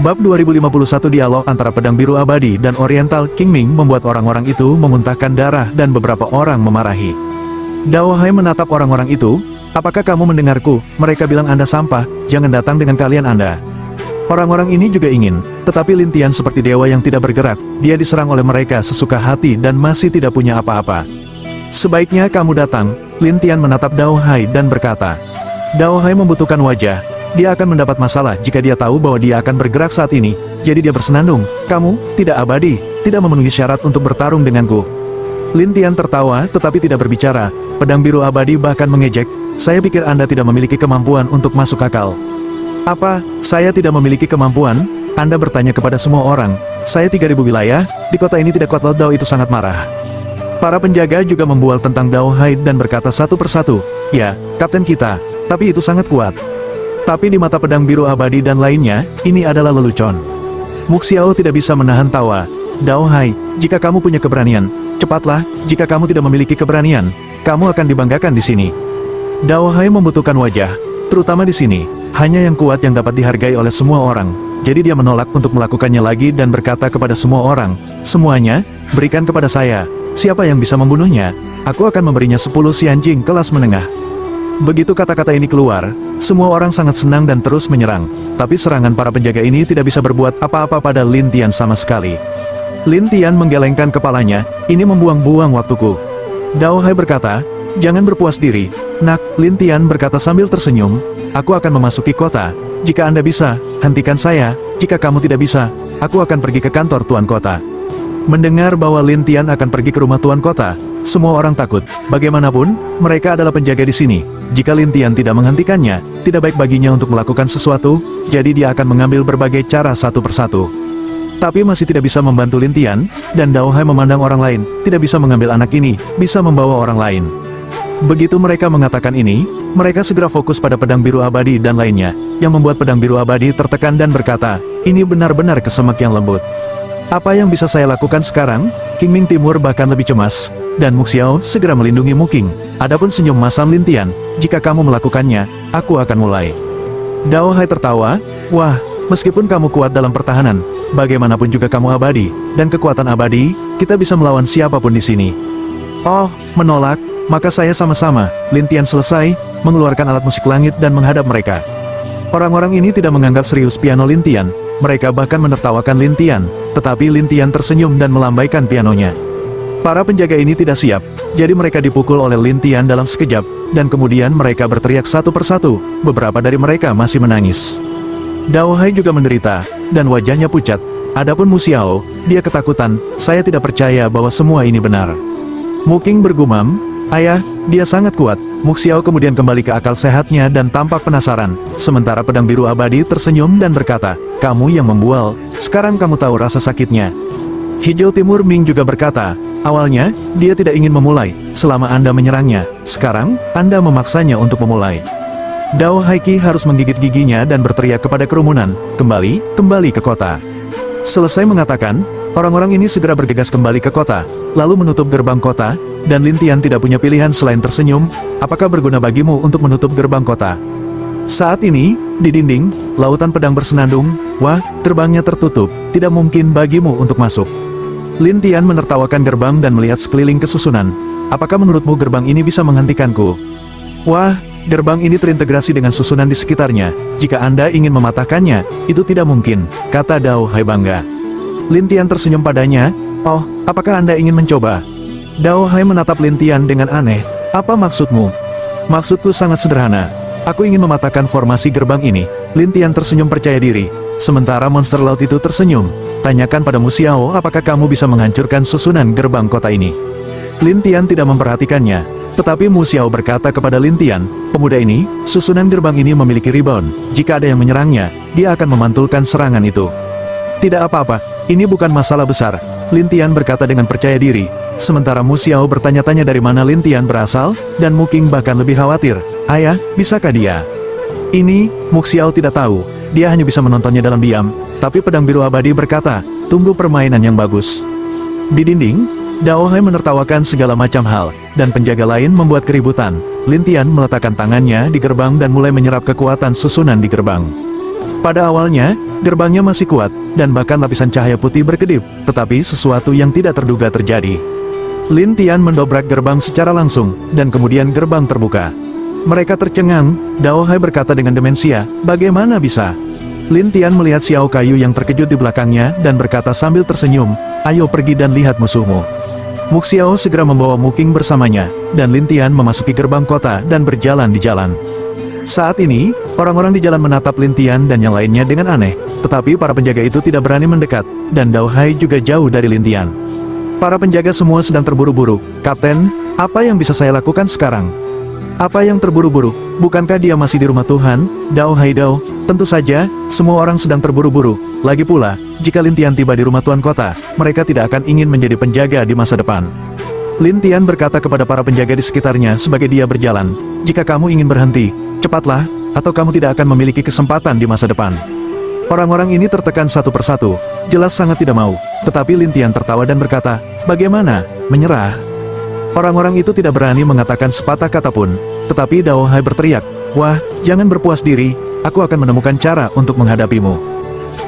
Bab 2051 Dialog antara Pedang Biru Abadi dan Oriental Kingming membuat orang-orang itu memuntahkan darah dan beberapa orang memarahi. Dao Hai menatap orang-orang itu, apakah kamu mendengarku? Mereka bilang Anda sampah, jangan datang dengan kalian Anda. Orang-orang ini juga ingin, tetapi Lin Tian seperti dewa yang tidak bergerak, dia diserang oleh mereka sesuka hati dan masih tidak punya apa-apa. Sebaiknya kamu datang, Lin Tian menatap Dao Hai dan berkata. Dao Hai membutuhkan wajah. Dia akan mendapat masalah jika dia tahu bahwa dia akan bergerak saat ini, jadi dia bersenandung, kamu, tidak abadi, tidak memenuhi syarat untuk bertarung denganku. Lin Tian tertawa tetapi tidak berbicara, Pedang Biru Abadi bahkan mengejek, saya pikir Anda tidak memiliki kemampuan untuk masuk akal. Apa, saya tidak memiliki kemampuan? Anda bertanya kepada semua orang, saya 3000 wilayah, di kota ini tidak kuat. Dao itu sangat marah. Para penjaga juga membual tentang Dao Hai dan berkata satu persatu, ya, kapten kita, tapi itu sangat kuat. Tapi di mata Pedang Biru Abadi dan lainnya, ini adalah lelucon. Mu Xiao tidak bisa menahan tawa. Dao Hai, jika kamu punya keberanian, cepatlah, jika kamu tidak memiliki keberanian, kamu akan dibanggakan di sini. Dao Hai membutuhkan wajah, terutama di sini, hanya yang kuat yang dapat dihargai oleh semua orang. Jadi dia menolak untuk melakukannya lagi dan berkata kepada semua orang, semuanya, berikan kepada saya, siapa yang bisa membunuhnya, aku akan memberinya 10 Xianjing kelas menengah. Begitu kata-kata ini keluar, semua orang sangat senang dan terus menyerang. Tapi serangan para penjaga ini tidak bisa berbuat apa-apa pada Lin Tian sama sekali. Lin Tian menggelengkan kepalanya, ini membuang-buang waktuku. Dao Hai berkata, jangan berpuas diri, nak, Lin Tian berkata sambil tersenyum, aku akan memasuki kota. Jika Anda bisa, hentikan saya, jika kamu tidak bisa, aku akan pergi ke kantor Tuan Kota. Mendengar bahwa Lin Tian akan pergi ke rumah Tuan Kota, semua orang takut. Bagaimanapun, mereka adalah penjaga di sini. Jika Lin Tian tidak menghentikannya, tidak baik baginya untuk melakukan sesuatu, jadi dia akan mengambil berbagai cara satu persatu. Tapi masih tidak bisa membantu Lin Tian, dan Dao Hai memandang orang lain, tidak bisa mengambil anak ini, bisa membawa orang lain. Begitu mereka mengatakan ini, mereka segera fokus pada Pedang Biru Abadi dan lainnya, yang membuat Pedang Biru Abadi tertekan dan berkata, ini benar-benar kesemak yang lembut. Apa yang bisa saya lakukan sekarang? Kingming Timur bahkan lebih cemas, dan Mu Xiao segera melindungi Mu King. Adapun senyum masam Lin Tian, jika kamu melakukannya, aku akan mulai. Dao Hai tertawa, wah, meskipun kamu kuat dalam pertahanan, bagaimanapun juga kamu abadi, dan kekuatan abadi, kita bisa melawan siapapun di sini. Oh, menolak, maka saya sama-sama. Lin Tian selesai, mengeluarkan alat musik langit dan menghadap mereka. Orang-orang ini tidak menganggap serius piano Lin Tian, mereka bahkan menertawakan Lin Tian, tetapi Lin Tian tersenyum dan melambaikan pianonya. Para penjaga ini tidak siap, jadi mereka dipukul oleh Lin Tian dalam sekejap, dan kemudian mereka berteriak satu persatu, beberapa dari mereka masih menangis. Dao Hai juga menderita, dan wajahnya pucat. Adapun Mu Xiao, dia ketakutan, saya tidak percaya bahwa semua ini benar. Mu King bergumam, ayah, dia sangat kuat. Mu Xiao kemudian kembali ke akal sehatnya dan tampak penasaran, sementara Pedang Biru Abadi tersenyum dan berkata, kamu yang membual, sekarang kamu tahu rasa sakitnya. Hijau Timur Ming juga berkata, awalnya, dia tidak ingin memulai, selama Anda menyerangnya, sekarang, Anda memaksanya untuk memulai. Dao Haiki harus menggigit giginya dan berteriak kepada kerumunan, kembali ke kota. Selesai mengatakan, orang-orang ini segera bergegas kembali ke kota, lalu menutup gerbang kota, dan Lin Tian tidak punya pilihan selain tersenyum, apakah berguna bagimu untuk menutup gerbang kota? Saat ini, di dinding, lautan pedang bersenandung, wah, gerbangnya tertutup, tidak mungkin bagimu untuk masuk. Lin Tian menertawakan gerbang dan melihat sekeliling kesusunan, apakah menurutmu gerbang ini bisa menghentikanku? Wah, gerbang ini terintegrasi dengan susunan di sekitarnya, jika Anda ingin mematahkannya, itu tidak mungkin, kata Dao Hai bangga. Lin Tian tersenyum padanya, oh, apakah Anda ingin mencoba? Dao Hai menatap Lin Tian dengan aneh, apa maksudmu? Maksudku sangat sederhana, aku ingin mematahkan formasi gerbang ini. Lin Tian tersenyum percaya diri, sementara monster laut itu tersenyum, tanyakan pada Mu Xiao apakah kamu bisa menghancurkan susunan gerbang kota ini. Lin Tian tidak memperhatikannya, tetapi Mu Xiao berkata kepada Lin Tian, pemuda ini, susunan gerbang ini memiliki rebound, jika ada yang menyerangnya, dia akan memantulkan serangan itu. Tidak apa-apa, ini bukan masalah besar, Lin Tian berkata dengan percaya diri, sementara Mu Xiao bertanya-tanya dari mana Lin Tian berasal, dan Mu King bahkan lebih khawatir, ayah, bisakah dia? Ini, Mu Xiao tidak tahu, dia hanya bisa menontonnya dalam diam, tapi Pedang Biru Abadi berkata, tunggu permainan yang bagus. Di dinding, Dao Hai menertawakan segala macam hal, dan penjaga lain membuat keributan. Lin Tian meletakkan tangannya di gerbang dan mulai menyerap kekuatan susunan di gerbang. Pada awalnya, gerbangnya masih kuat, dan bahkan lapisan cahaya putih berkedip, tetapi sesuatu yang tidak terduga terjadi. Lin Tian mendobrak gerbang secara langsung, dan kemudian gerbang terbuka. Mereka tercengang. Dao Hai berkata dengan demensia, "Bagaimana bisa?" Lin Tian melihat Xiao Kayu yang terkejut di belakangnya, dan berkata sambil tersenyum, "Ayo pergi dan lihat musuhmu." Mu Xiao segera membawa Mu Qing bersamanya, dan Lin Tian memasuki gerbang kota dan berjalan di jalan. Saat ini, orang-orang di jalan menatap Lin Tian dan yang lainnya dengan aneh, tetapi para penjaga itu tidak berani mendekat, dan Dao Hai juga jauh dari Lin Tian. Para penjaga semua sedang terburu-buru. "Kapten, apa yang bisa saya lakukan sekarang?" "Apa yang terburu-buru? Bukankah dia masih di rumah Tuhan, Dao Hai Dao?" "Tentu saja, semua orang sedang terburu-buru. Lagi pula, jika Lin Tian tiba di rumah Tuan Kota, mereka tidak akan ingin menjadi penjaga di masa depan." Lin Tian berkata kepada para penjaga di sekitarnya sebagai dia berjalan, "Jika kamu ingin berhenti, cepatlah, atau kamu tidak akan memiliki kesempatan di masa depan." Orang-orang ini tertekan satu persatu, jelas sangat tidak mau, tetapi Lin Tian tertawa dan berkata, "Bagaimana, menyerah?" Orang-orang itu tidak berani mengatakan sepatah kata pun, tetapi Dao Hai berteriak, "Wah, jangan berpuas diri, aku akan menemukan cara untuk menghadapimu."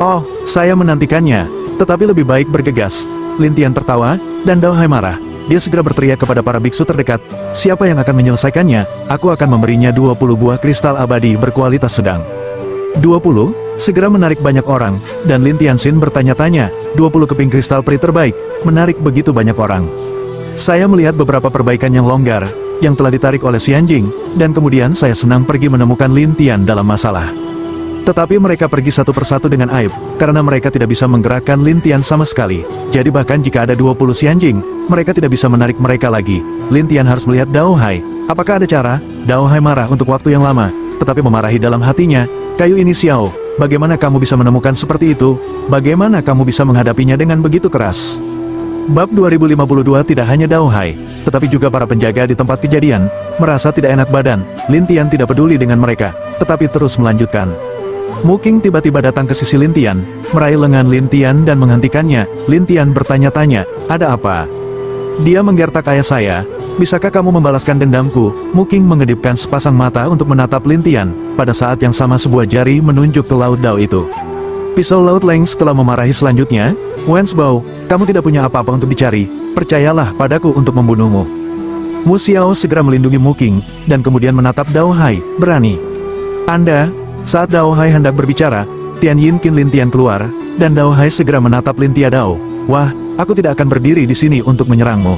"Oh, saya menantikannya, tetapi lebih baik bergegas." Lin Tian tertawa, dan Dao Hai marah. Dia segera berteriak kepada para biksu terdekat, "Siapa yang akan menyelesaikannya? Aku akan memberinya 20 buah kristal abadi berkualitas sedang." 20, segera menarik banyak orang, dan Lin Tianxin bertanya-tanya, 20 keping kristal peri terbaik, menarik begitu banyak orang. "Saya melihat beberapa perbaikan yang longgar, yang telah ditarik oleh Xianjing, dan kemudian saya senang pergi menemukan Lin Tian dalam masalah." Tetapi mereka pergi satu persatu dengan aib, karena mereka tidak bisa menggerakkan Lin Tian sama sekali. Jadi bahkan jika ada 20 Xianjing, mereka tidak bisa menarik mereka lagi. Lin Tian harus melihat Dao Hai. Apakah ada cara? Dao Hai marah untuk waktu yang lama, tetapi memarahi dalam hatinya, "Kayu ini Xiao, bagaimana kamu bisa menemukan seperti itu? Bagaimana kamu bisa menghadapinya dengan begitu keras?" Bab 2052 tidak hanya Dao Hai, tetapi juga para penjaga di tempat kejadian, merasa tidak enak badan. Lin Tian tidak peduli dengan mereka, tetapi terus melanjutkan. Mu Qing tiba-tiba datang ke sisi Lin Tian, meraih lengan Lin Tian dan menghentikannya. Lin Tian bertanya-tanya, "Ada apa?" "Dia menggertak ayah saya. Bisakah kamu membalaskan dendamku?" Mu Qing mengedipkan sepasang mata untuk menatap Lin Tian. Pada saat yang sama sebuah jari menunjuk ke Laut Dao itu. Pisau Laut Leng setelah memarahi selanjutnya, "Wensbao, kamu tidak punya apa-apa untuk dicari. Percayalah padaku untuk membunuhmu." Mu Xiao segera melindungi Mu Qing, dan kemudian menatap Dao Hai, "Berani Anda?" Saat Dao Hai hendak berbicara, Tian Yin Qin Lin Tian keluar, dan Dao Hai segera menatap Lin Tia Dao. "Wah, aku tidak akan berdiri di sini untuk menyerangmu.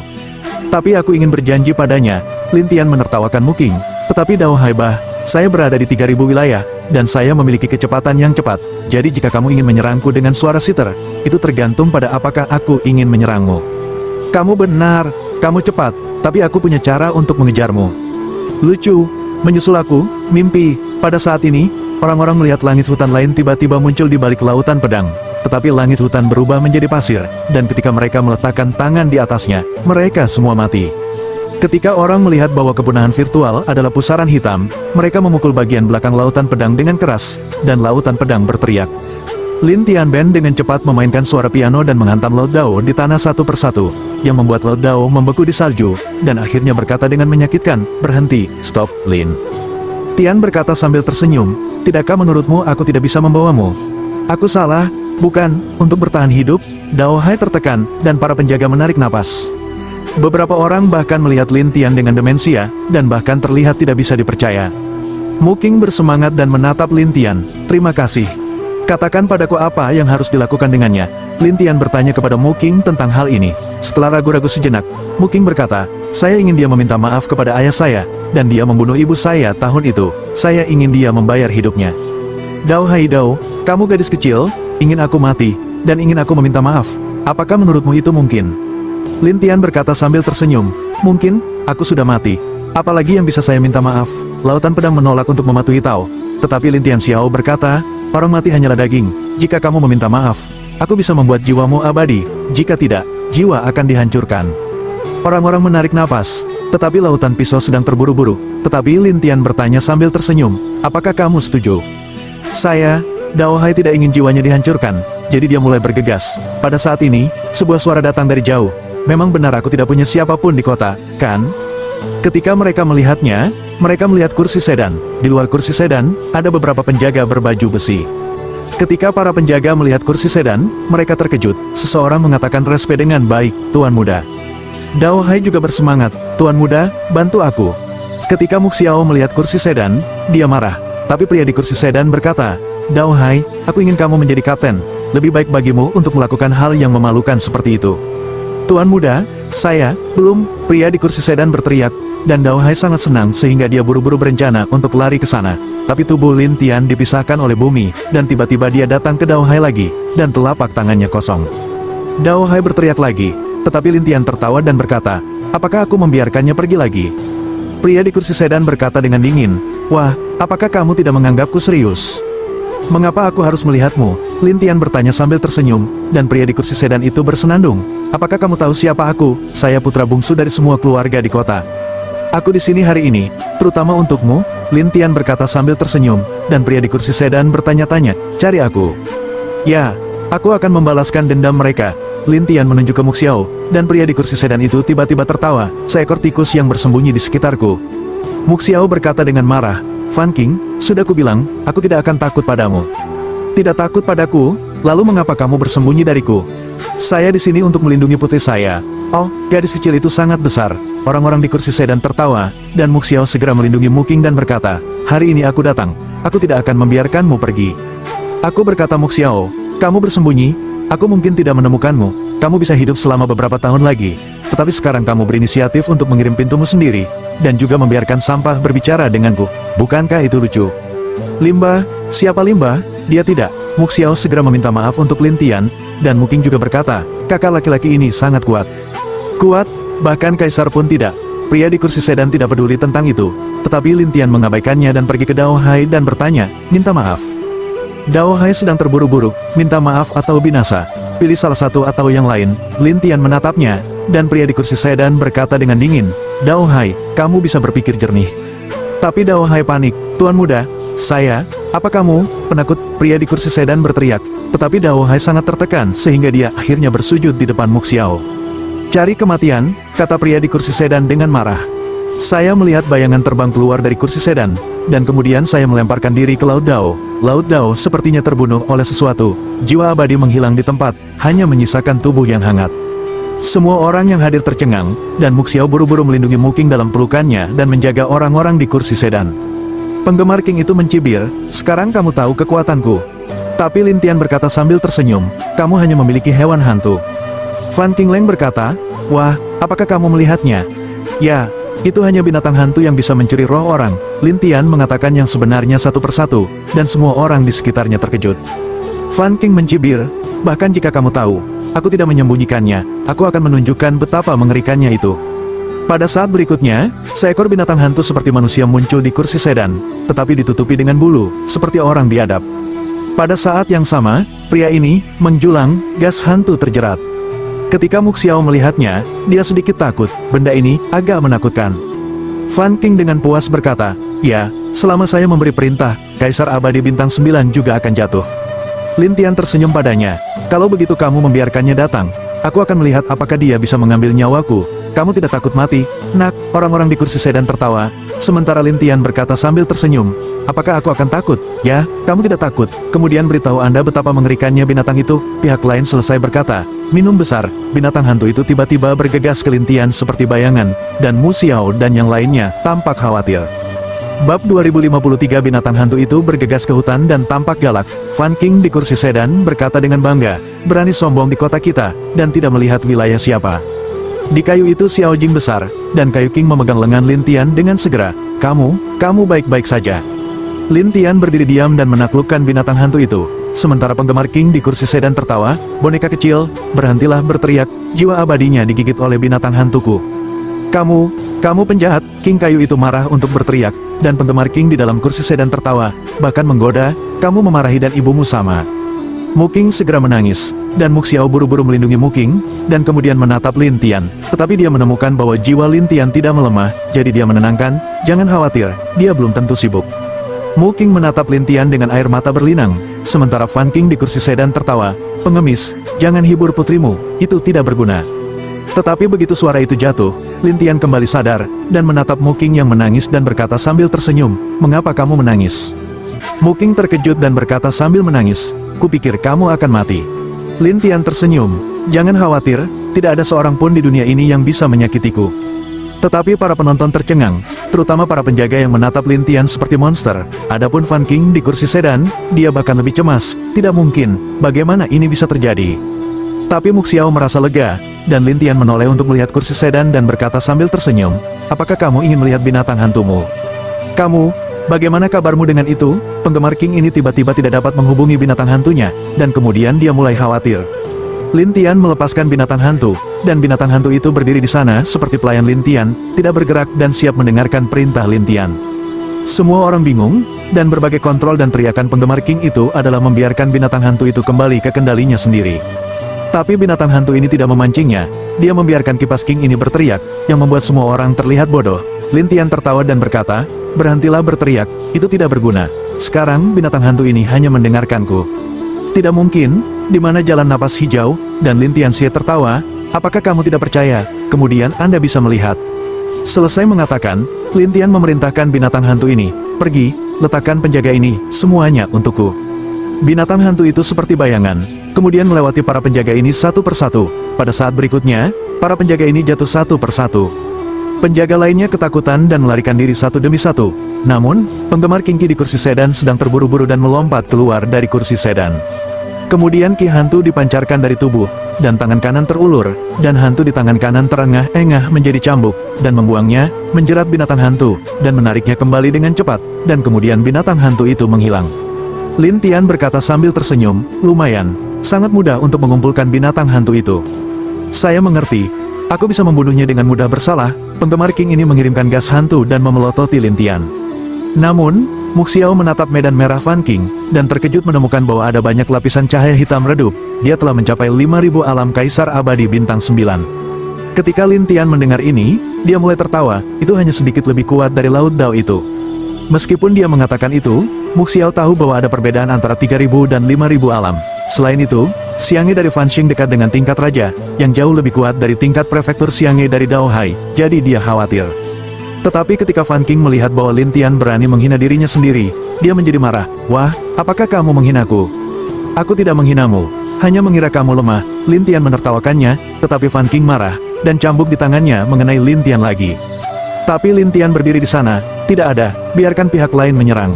Tapi aku ingin berjanji padanya." Lin Tian menertawakan Mu Qing, "Tetapi Dao Hai Bah, saya berada di 3000 wilayah, dan saya memiliki kecepatan yang cepat. Jadi jika kamu ingin menyerangku dengan suara siter, itu tergantung pada apakah aku ingin menyerangmu." "Kamu benar, kamu cepat, tapi aku punya cara untuk mengejarmu." "Lucu, menyusul aku, mimpi." Pada saat ini, orang-orang melihat langit hutan lain tiba-tiba muncul di balik lautan pedang. Tetapi langit hutan berubah menjadi pasir, dan ketika mereka meletakkan tangan di atasnya, mereka semua mati. Ketika orang melihat bahwa kepunahan virtual adalah pusaran hitam, mereka memukul bagian belakang lautan pedang dengan keras, dan lautan pedang berteriak. Lin Tianben dengan cepat memainkan suara piano dan menghantam Laut Dao di tanah satu persatu, yang membuat Laut Dao membeku di salju, dan akhirnya berkata dengan menyakitkan, "Berhenti, stop, Lin." Tian berkata sambil tersenyum, "Tidakkah menurutmu aku tidak bisa membawamu?" "Aku salah, bukan?" Untuk bertahan hidup, Dao Hai tertekan, dan para penjaga menarik napas. Beberapa orang bahkan melihat Lin Tian dengan demensia, dan bahkan terlihat tidak bisa dipercaya. Mu Qing bersemangat dan menatap Lin Tian. "Terima kasih. Katakan padaku apa yang harus dilakukan dengannya." Lin Tian bertanya kepada Mu Qing tentang hal ini. Setelah ragu-ragu sejenak, Mu Qing berkata, "Saya ingin dia meminta maaf kepada ayah saya, dan dia membunuh ibu saya tahun itu. Saya ingin dia membayar hidupnya." "Dao Hai Dao, kamu gadis kecil, ingin aku mati, dan ingin aku meminta maaf. Apakah menurutmu itu mungkin?" Lin Tian berkata sambil tersenyum, "Mungkin, aku sudah mati. Apalagi yang bisa saya minta maaf?" Lautan pedang menolak untuk mematuhi Tao. Tetapi Lin Tian Xiao berkata, "Orang mati hanyalah daging. Jika kamu meminta maaf, aku bisa membuat jiwamu abadi. Jika tidak, jiwa akan dihancurkan." Orang-orang menarik napas, tetapi lautan pisau sedang terburu-buru. Tetapi Lin Tian bertanya sambil tersenyum, "Apakah kamu setuju?" "Saya." Dao Hai tidak ingin jiwanya dihancurkan, jadi dia mulai bergegas. Pada saat ini, sebuah suara datang dari jauh. "Memang benar aku tidak punya siapapun di kota, kan?" Ketika mereka melihatnya, mereka melihat kursi sedan. Di luar kursi sedan, ada beberapa penjaga berbaju besi. Ketika para penjaga melihat kursi sedan, mereka terkejut. Seseorang mengatakan respect dengan baik, Tuan Muda. Dao Hai juga bersemangat, Tuan Muda, bantu aku. Ketika Mu Xiao melihat kursi sedan, dia marah. Tapi pria di kursi sedan berkata, Dao Hai, aku ingin kamu menjadi kapten. Lebih baik bagimu untuk melakukan hal yang memalukan seperti itu. Tuan Muda, saya, belum, pria di kursi sedan berteriak, dan Dao Hai sangat senang sehingga dia buru-buru berencana untuk lari ke sana. Tapi tubuh Lin Tian dipisahkan oleh bumi, dan tiba-tiba dia datang ke Dao Hai lagi, dan telapak tangannya kosong. Dao Hai berteriak lagi, tetapi Lin Tian tertawa dan berkata, apakah aku membiarkannya pergi lagi? Pria di kursi sedan berkata dengan dingin, wah, apakah kamu tidak menganggapku serius? Mengapa aku harus melihatmu? Lin Tian bertanya sambil tersenyum, dan pria di kursi sedan itu bersenandung, apakah kamu tahu siapa aku? Saya putra bungsu dari semua keluarga di kota. Aku di sini hari ini, terutama untukmu, Lin Tian berkata sambil tersenyum, dan pria di kursi sedan bertanya-tanya, cari aku. Ya, aku akan membalaskan dendam mereka. Lin Tian menunjuk ke Mu Xiao, dan pria di kursi sedan itu tiba-tiba tertawa, seekor tikus yang bersembunyi di sekitarku. Mu Xiao berkata dengan marah, Fan King, sudah kubilang, aku tidak akan takut padamu. Tidak takut padaku, lalu mengapa kamu bersembunyi dariku? Saya di sini untuk melindungi putri saya. Oh, gadis kecil itu sangat besar. Orang-orang di kursi sedan tertawa, dan Mu Xiao segera melindungi Mu King dan berkata, hari ini aku datang, aku tidak akan membiarkanmu pergi. Aku berkata Mu Xiao, kamu bersembunyi, aku mungkin tidak menemukanmu, kamu bisa hidup selama beberapa tahun lagi, tetapi sekarang kamu berinisiatif untuk mengirim pintumu sendiri, dan juga membiarkan sampah berbicara denganku. Bukankah itu lucu? Limbah, siapa Limbah? Dia tidak. Mu Xiao segera meminta maaf untuk Lin Tian, dan Mu King juga berkata, kakak laki-laki ini sangat kuat. Kuat? Bahkan Kaisar pun tidak. Pria di kursi sedan tidak peduli tentang itu, tetapi Lin Tian mengabaikannya dan pergi ke Dao Hai dan bertanya, minta maaf. Dao Hai sedang terburu-buru, minta maaf atau binasa. Pilih salah satu atau yang lain. Lin Tian menatapnya, dan pria di kursi sedan berkata dengan dingin, Dao Hai, kamu bisa berpikir jernih. Tapi Dao Hai panik, Tuan Muda, saya, apa kamu, penakut? Pria di kursi sedan berteriak, tetapi Dao Hai sangat tertekan sehingga dia akhirnya bersujud di depan Mu Xiao. Cari kematian, kata pria di kursi sedan dengan marah. Saya melihat bayangan terbang keluar dari kursi sedan, dan kemudian saya melemparkan diri ke Laut Dao. Laut Dao sepertinya terbunuh oleh sesuatu, jiwa abadi menghilang di tempat, hanya menyisakan tubuh yang hangat. Semua orang yang hadir tercengang, dan Mu Xiao buru-buru melindungi Mu King dalam pelukannya dan menjaga orang-orang di kursi sedan. Penggemar King itu mencibir, sekarang kamu tahu kekuatanku. Tapi Lin Tian berkata sambil tersenyum, kamu hanya memiliki hewan hantu. Fan Qingleng berkata, wah, apakah kamu melihatnya? Ya, itu hanya binatang hantu yang bisa mencuri roh orang. Lin Tian mengatakan yang sebenarnya satu persatu, dan semua orang di sekitarnya terkejut. Fan Qing mencibir, bahkan jika kamu tahu, aku tidak menyembunyikannya, aku akan menunjukkan betapa mengerikannya itu. Pada saat berikutnya, seekor binatang hantu seperti manusia muncul di kursi sedan, tetapi ditutupi dengan bulu, seperti orang biadab. Pada saat yang sama, pria ini menjulang, gas hantu terjerat. Ketika Mu Xiao melihatnya, dia sedikit takut, benda ini agak menakutkan. Fan Qing dengan puas berkata, ya, selama saya memberi perintah, Kaisar Abadi Bintang 9 juga akan jatuh. Lin Tian tersenyum padanya, kalau begitu kamu membiarkannya datang, aku akan melihat apakah dia bisa mengambil nyawaku. Kamu tidak takut mati, nak? Orang-orang di kursi sedan tertawa, sementara Lin Tian berkata sambil tersenyum, apakah aku akan takut? Ya, kamu tidak takut. Kemudian beritahu Anda betapa mengerikannya binatang itu. Pihak lain selesai berkata, minum besar. Binatang hantu itu tiba-tiba bergegas ke Lin Tian seperti bayangan, dan Mu Xiao dan yang lainnya tampak khawatir. Bab 2053 binatang hantu itu bergegas ke hutan dan tampak galak. Fan Qing di kursi sedan berkata dengan bangga, berani sombong di kota kita, dan tidak melihat wilayah siapa. Di kayu itu Xiao Jing besar, dan kayu King memegang lengan Lin Tian dengan segera. Kamu baik-baik saja. Lin Tian berdiri diam dan menaklukkan binatang hantu itu. Sementara penggemar King di kursi sedan tertawa, boneka kecil, berhentilah berteriak, jiwa abadinya digigit oleh binatang hantuku. Kamu penjahat, King kayu itu marah untuk berteriak, dan penggemar King di dalam kursi sedan tertawa, bahkan menggoda, kamu memarahi dan ibumu sama. Mu King segera menangis, dan Mu Xiao buru-buru melindungi Mu King, dan kemudian menatap Lin Tian. Tetapi dia menemukan bahwa jiwa Lin Tian tidak melemah, jadi dia menenangkan, jangan khawatir, dia belum tentu sibuk. Mu King menatap Lin Tian dengan air mata berlinang, sementara Fan King di kursi sedan tertawa, pengemis, jangan hibur putrimu, itu tidak berguna. Tetapi begitu suara itu jatuh, Lin Tian kembali sadar, dan menatap Mu King yang menangis dan berkata sambil tersenyum, mengapa kamu menangis? Mu Qing terkejut dan berkata sambil menangis, kupikir kamu akan mati. Lin Tian tersenyum, jangan khawatir, tidak ada seorang pun di dunia ini yang bisa menyakitiku. Tetapi para penonton tercengang, terutama para penjaga yang menatap Lin Tian seperti monster. Adapun Fan King di kursi sedan, dia bahkan lebih cemas, tidak mungkin, bagaimana ini bisa terjadi. Tapi Mu Xiao merasa lega, dan Lin Tian menoleh untuk melihat kursi sedan dan berkata sambil tersenyum, apakah kamu ingin melihat binatang hantumu? Kamu, bagaimana kabarmu dengan itu? Penggemar King ini tiba-tiba tidak dapat menghubungi binatang hantunya, dan kemudian dia mulai khawatir. Lin Tian melepaskan binatang hantu, dan binatang hantu itu berdiri di sana seperti pelayan Lin Tian, tidak bergerak dan siap mendengarkan perintah Lin Tian. Semua orang bingung, dan berbagai kontrol dan teriakan penggemar King itu adalah membiarkan binatang hantu itu kembali ke kendalinya sendiri. Tapi binatang hantu ini tidak memancingnya, dia membiarkan kipas King ini berteriak, yang membuat semua orang terlihat bodoh. Lin Tian tertawa dan berkata, berhentilah berteriak, itu tidak berguna. Sekarang binatang hantu ini hanya mendengarkanku. Tidak mungkin, di mana jalan napas hijau, dan Lin Tian Xie tertawa, apakah kamu tidak percaya, kemudian Anda bisa melihat. Selesai mengatakan, Lin Tian memerintahkan binatang hantu ini, pergi, letakkan penjaga ini, semuanya untukku. Binatang hantu itu seperti bayangan, kemudian melewati para penjaga ini satu persatu. Pada saat berikutnya, para penjaga ini jatuh satu persatu. Penjaga lainnya ketakutan dan melarikan diri satu demi satu. Namun, penggemar King Qi di kursi sedan sedang terburu-buru dan melompat keluar dari kursi sedan. Kemudian ki hantu dipancarkan dari tubuh, dan tangan kanan terulur, dan hantu di tangan kanan terengah-engah menjadi cambuk, dan membuangnya, menjerat binatang hantu, dan menariknya kembali dengan cepat, dan kemudian binatang hantu itu menghilang. Lin Tian berkata sambil tersenyum, lumayan, sangat mudah untuk mengumpulkan binatang hantu itu. Saya mengerti, aku bisa membunuhnya dengan mudah bersalah. Penggemar King ini mengirimkan gas hantu dan memelototi Lin Tian. Namun, Mu Xiao menatap medan merah Fan King, dan terkejut menemukan bahwa ada banyak lapisan cahaya hitam redup. Dia telah mencapai 5.000 alam kaisar abadi bintang 9. Ketika Lin Tian mendengar ini, dia mulai tertawa, itu hanya sedikit lebih kuat dari Laut Dao itu. Meskipun dia mengatakan itu, Mu Xiao tahu bahwa ada perbedaan antara 3.000 dan 5.000 alam. Selain itu, Xianghe dari Fan Xing dekat dengan tingkat raja, yang jauh lebih kuat dari tingkat prefektur Xianghe dari Dao Hai, jadi dia khawatir. Tetapi ketika Fan King melihat bahwa Lin Tian berani menghina dirinya sendiri, dia menjadi marah. Wah, apakah kamu menghinaku? Aku tidak menghinamu, hanya mengira kamu lemah. Lin Tian menertawakannya, tetapi Fan King marah, dan cambuk di tangannya mengenai Lin Tian lagi. Tapi Lin Tian berdiri di sana, tidak ada, biarkan pihak lain menyerang.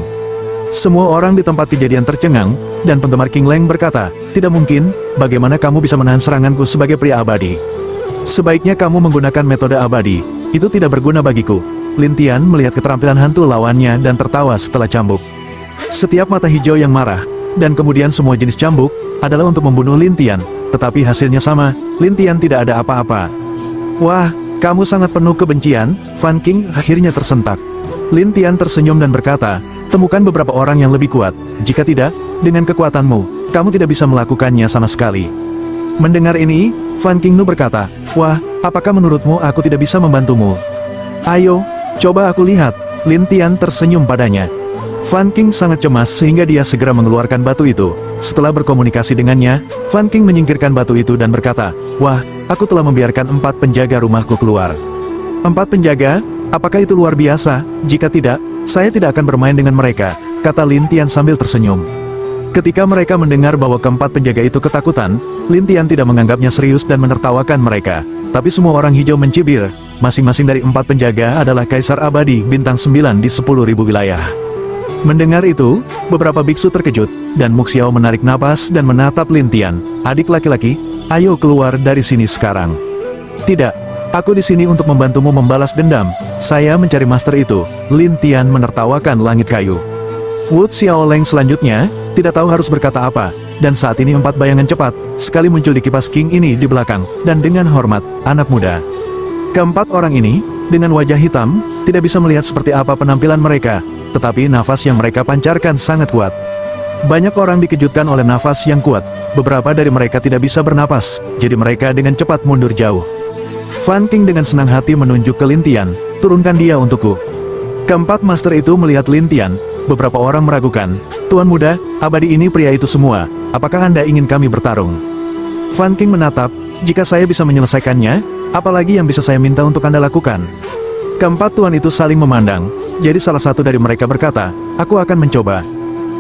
Semua orang di tempat kejadian tercengang, dan penggemar King Leng berkata, tidak mungkin, bagaimana kamu bisa menahan seranganku sebagai pria abadi? Sebaiknya kamu menggunakan metode abadi, itu tidak berguna bagiku. Lin Tian melihat keterampilan hantu lawannya dan tertawa setelah cambuk. Setiap mata hijau yang marah, dan kemudian semua jenis cambuk, adalah untuk membunuh Lin Tian, tetapi hasilnya sama, Lin Tian tidak ada apa-apa. Wah, kamu sangat penuh kebencian. Fan King akhirnya tersentak. Lin Tian tersenyum dan berkata, temukan beberapa orang yang lebih kuat, jika tidak, dengan kekuatanmu, kamu tidak bisa melakukannya sama sekali. Mendengar ini, Fan King Nu berkata, wah, apakah menurutmu aku tidak bisa membantumu? Ayo, coba aku lihat. Lin Tian tersenyum padanya. Fan King sangat cemas sehingga dia segera mengeluarkan batu itu. Setelah berkomunikasi dengannya, Fan King menyingkirkan batu itu dan berkata, wah, aku telah membiarkan 4 penjaga rumahku keluar. 4 penjaga? Apakah itu luar biasa? Jika tidak, saya tidak akan bermain dengan mereka, kata Lin Tian sambil tersenyum. Ketika mereka mendengar bahwa keempat penjaga itu ketakutan, Lin Tian tidak menganggapnya serius dan menertawakan mereka. Tapi semua orang hijau mencibir, masing-masing dari 4 penjaga adalah Kaisar Abadi bintang 9 di 10.000 wilayah. Mendengar itu, beberapa biksu terkejut, dan Mu Xiao menarik napas dan menatap Lin Tian. Adik laki-laki, ayo keluar dari sini sekarang. Tidak, aku di sini untuk membantumu membalas dendam. Saya mencari master itu. Lin Tian menertawakan langit kayu. Wu Xiaoleng selanjutnya, tidak tahu harus berkata apa, dan saat ini 4 bayangan cepat, sekali muncul di kipas King ini di belakang, dan dengan hormat, anak muda. Keempat orang ini, dengan wajah hitam, tidak bisa melihat seperti apa penampilan mereka, tetapi nafas yang mereka pancarkan sangat kuat. Banyak orang dikejutkan oleh nafas yang kuat, beberapa dari mereka tidak bisa bernapas, jadi mereka dengan cepat mundur jauh. Fan King dengan senang hati menunjuk ke Lin Tian, turunkan dia untukku. Keempat master itu melihat Lin Tian, beberapa orang meragukan, Tuan muda, abadi ini pria itu semua, apakah Anda ingin kami bertarung? Fan King menatap, jika saya bisa menyelesaikannya, apalagi yang bisa saya minta untuk Anda lakukan? Keempat tuan itu saling memandang, jadi salah satu dari mereka berkata, aku akan mencoba.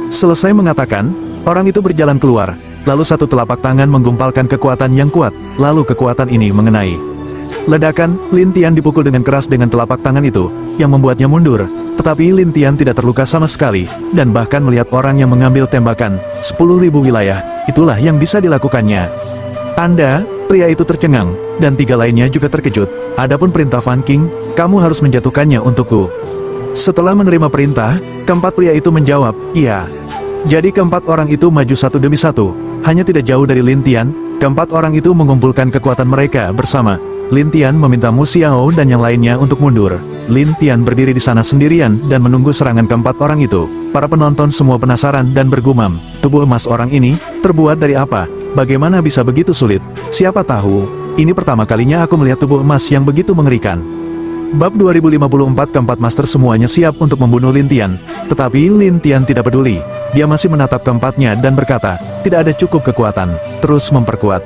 Selesai mengatakan, orang itu berjalan keluar, lalu satu telapak tangan menggumpalkan kekuatan yang kuat, lalu kekuatan ini mengenai. Ledakan, Lin Tian dipukul dengan keras dengan telapak tangan itu, yang membuatnya mundur, tetapi Lin Tian tidak terluka sama sekali, dan bahkan melihat orang yang mengambil tembakan, 10.000 wilayah, itulah yang bisa dilakukannya. Anda, pria itu tercengang, dan 3 lainnya juga terkejut. Adapun perintah Fan King, kamu harus menjatuhkannya untukku. Setelah menerima perintah, keempat pria itu menjawab, iya. Jadi keempat orang itu maju satu demi satu, hanya tidak jauh dari Lin Tian, keempat orang itu mengumpulkan kekuatan mereka bersama. Lin Tian meminta Mu Xiao dan yang lainnya untuk mundur. Lin Tian berdiri di sana sendirian dan menunggu serangan keempat orang itu. Para penonton semua penasaran dan bergumam, tubuh emas orang ini, terbuat dari apa? Bagaimana bisa begitu sulit? Siapa tahu, ini pertama kalinya aku melihat tubuh emas yang begitu mengerikan. Bab 2054 keempat master semuanya siap untuk membunuh Lin Tian. Tetapi Lin Tian tidak peduli. Dia masih menatap keempatnya dan berkata, tidak ada cukup kekuatan, terus memperkuat.